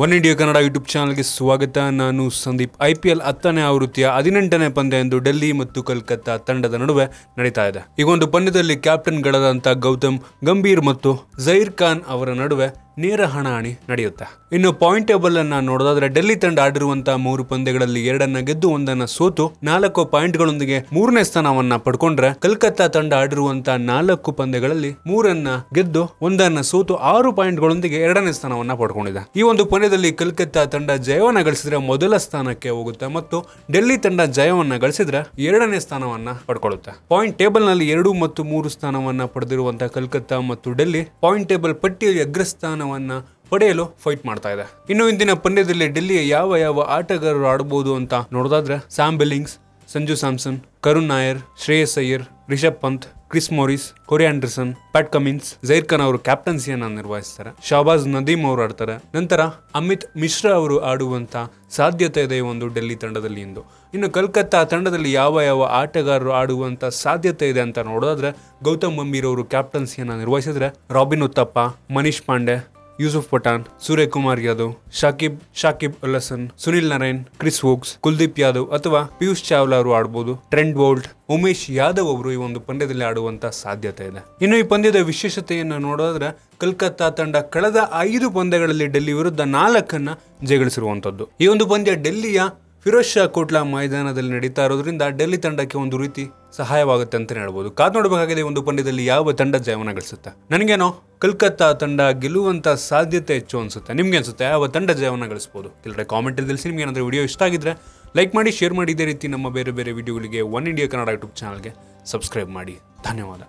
One India Kannada YouTube ಚಾನಲ್ಗೆ ಸ್ವಾಗತ. ನಾನು ಸಂದೀಪ್. IPL 10ನೇ ಆವೃತ್ತಿಯ 18ನೇ ಪಂದ್ಯ ಎಂದು ಡೆಲ್ಲಿ ಮತ್ತು ಕೋಲ್ಕತ್ತಾ ತಂಡದ ನಡುವೆ ನಡೀತಾ ಇದೆ. ಈ ಒಂದು ಪಂದ್ಯದಲ್ಲಿ ಕ್ಯಾಪ್ಟನ್ಗಳಾದಂಥ ಗೌತಮ್ ಗಂಭೀರ್ ಮತ್ತು ಜಹೀರ್ ಖಾನ್ ಅವರ ನಡುವೆ ನೇರ ಹಣಾಹಣಿ ನಡೆಯುತ್ತೆ. ಇನ್ನು ಪಾಯಿಂಟ್ ಟೇಬಲ್ ಅನ್ನ ನೋಡೋದಾದ್ರೆ ಡೆಲ್ಲಿ ತಂಡ ಆಡಿರುವಂತಹ 3 ಪಂದ್ಯಗಳಲ್ಲಿ 2 ಗೆದ್ದು 1 ಸೋತು 4 ಪಾಯಿಂಟ್ಗಳೊಂದಿಗೆ 3ನೇ ಸ್ಥಾನವನ್ನ ಪಡ್ಕೊಂಡ್ರೆ, ಕೋಲ್ಕತ್ತಾ ತಂಡ ಆಡಿರುವಂತಹ 4 ಪಂದ್ಯಗಳಲ್ಲಿ 3 ಗೆದ್ದು 1 ಸೋತು 6 ಪಾಯಿಂಟ್ಗಳೊಂದಿಗೆ 2ನೇ ಸ್ಥಾನವನ್ನ ಪಡ್ಕೊಂಡಿದೆ. ಈ ಒಂದು ಪಂದ್ಯದಲ್ಲಿ ಕೋಲ್ಕತ್ತಾ ತಂಡ ಜಯವನ್ನ ಗಳಿಸಿದ್ರೆ ಮೊದಲ ಸ್ಥಾನಕ್ಕೆ ಹೋಗುತ್ತೆ ಮತ್ತು ಡೆಲ್ಲಿ ತಂಡ ಜಯವನ್ನ ಗಳಿಸಿದ್ರೆ 2ನೇ ಸ್ಥಾನವನ್ನ ಪಡ್ಕೊಳ್ಳುತ್ತೆ. ಪಾಯಿಂಟ್ ಟೇಬಲ್ ನಲ್ಲಿ 2 ಮತ್ತು 3 ಸ್ಥಾನವನ್ನ ಪಡೆದಿರುವಂತಹ ಕೋಲ್ಕತ್ತಾ ಮತ್ತು ಡೆಲ್ಲಿ ಪಾಯಿಂಟ್ ಟೇಬಲ್ ಪಟ್ಟಿಯಲ್ಲಿ ಅಗ್ರಸ್ಥಾನ ಪಡೆಯಲು ಫೈಟ್ ಮಾಡ್ತಾ ಇದೆ. ಇನ್ನು ಇಂದಿನ ಪಂದ್ಯದಲ್ಲಿ ಡೆಲ್ಲಿಯ ಯಾವ ಆಟಗಾರರು ಆಡಬಹುದು ಅಂತ ನೋಡೋದಾದ್ರೆ, Sam Billings, Sanju Samson, Karun Nair, Shreyas Iyer, Rishabh Pant, Chris Morris, Corey Anderson, Pat Cummins, Zaheer Khan ಅವರು ಕ್ಯಾಪ್ಟನ್ಸಿಯನ್ನ ನಿರ್ವಹಿಸ್ತಾರೆ. ಶಹಬಾಜ್ ನದೀಮ್ ಅವರು ಆಡ್ತಾರೆ. ನಂತರ ಅಮಿತ್ ಮಿಶ್ರಾ ಅವರು ಆಡುವಂತ ಸಾಧ್ಯತೆ ಇದೆ ಈ ಒಂದು ಡೆಲ್ಲಿ ತಂಡದಲ್ಲಿ ಎಂದು. ಇನ್ನು ಕೋಲ್ಕತ್ತಾ ತಂಡದಲ್ಲಿ ಯಾವ ಆಟಗಾರರು ಆಡುವಂತ ಸಾಧ್ಯತೆ ಇದೆ ಅಂತ ನೋಡೋದಾದ್ರೆ, ಗೌತಮ್ ಗಂಭೀರ್ ಅವರು ಕ್ಯಾಪ್ಟನ್ಸಿಯನ್ನ ನಿರ್ವಹಿಸಿದ್ರೆ, ರಾಬಿನ್ ಉತ್ತಪ್ಪ, ಮನೀಶ್ ಪಾಂಡೆ, ಯೂಸುಫ್ ಪಠಾಣ್, ಸೂರ್ಯಕುಮಾರ್ ಯಾದವ್, ಶಾಕಿಬ್ ಅಲ್ ಹಸನ್, ಸುನಿಲ್ ನರೈನ್, ಕ್ರಿಸ್ ವೋಕ್ಸ್, ಕುಲ್ದೀಪ್ ಯಾದವ್ ಅಥವಾ ಪಿಯೂಷ್ ಚಾವ್ಲಾ ಅವರು ಆಡಬಹುದು. ಟ್ರೆಂಟ್ ಬೋಲ್ಟ್, ಉಮೇಶ್ ಯಾದವ್ ಅವರು ಈ ಒಂದು ಪಂದ್ಯದಲ್ಲಿ ಆಡುವಂತ ಸಾಧ್ಯತೆ ಇದೆ. ಇನ್ನು ಈ ಪಂದ್ಯದ ವಿಶೇಷತೆಯನ್ನು ನೋಡೋದಾದ್ರೆ, ಕೋಲ್ಕತ್ತಾ ತಂಡ ಕಳೆದ 5 ಪಂದ್ಯಗಳಲ್ಲಿ ಡೆಲ್ಲಿ ವಿರುದ್ಧ 4 ಜಯಗಳಿಸಿರುವಂತದ್ದು. ಈ ಒಂದು ಪಂದ್ಯ ಡೆಲ್ಲಿಯ ಫಿರೋಜ್ ಶಾ ಕೋಟ್ಲಾ ಮೈದಾನದಲ್ಲಿ ನಡೀತಾ ಇರೋದ್ರಿಂದ ಡೆಲ್ಲಿ ತಂಡಕ್ಕೆ ಒಂದು ರೀತಿ ಸಹಾಯವಾಗುತ್ತೆ ಅಂತ ಹೇಳ್ಬೋದು. ಕಾದ್ ನೋಡಬೇಕಾಗಿದೆ ಒಂದು ಪಂದ್ಯದಲ್ಲಿ ಯಾವ ತಂಡ ಜಯವನ್ನ ಗಳಿಸುತ್ತೆ. ನನಗೇನೋ ಕೋಲ್ಕತ್ತಾ ತಂಡ ಗೆಲ್ಲುವಂತ ಸಾಧ್ಯತೆ ಹೆಚ್ಚು ಅನ್ಸುತ್ತೆ. ನಿಮ್ಗೆ ಅನ್ಸುತ್ತೆ ಯಾವ ತಂಡ ಜಯವನ್ನ ಗಳಿಸಬಹುದು? ಕೆಲವರೆ ಕಾಮೆಂಟ್ ತಿಳಿಸಿ. ನಿಮ್ಗೆ ಏನಾದರೂ ವಿಡಿಯೋ ಇಷ್ಟ ಆಗಿದ್ರೆ ಲೈಕ್ ಮಾಡಿ, ಶೇರ್ ಮಾಡಿ. ಇದೇ ರೀತಿ ನಮ್ಮ ಬೇರೆ ವಿಡಿಯೋಗಳಿಗೆ ಒನ್ ಇಂಡಿಯಾ ಕನ್ನಡ ಯೂಟ್ಯೂಬ್ ಚಾನಲ್ಗೆ ಸಬ್ಸ್ಕ್ರೈಬ್ ಮಾಡಿ. ಧನ್ಯವಾದ.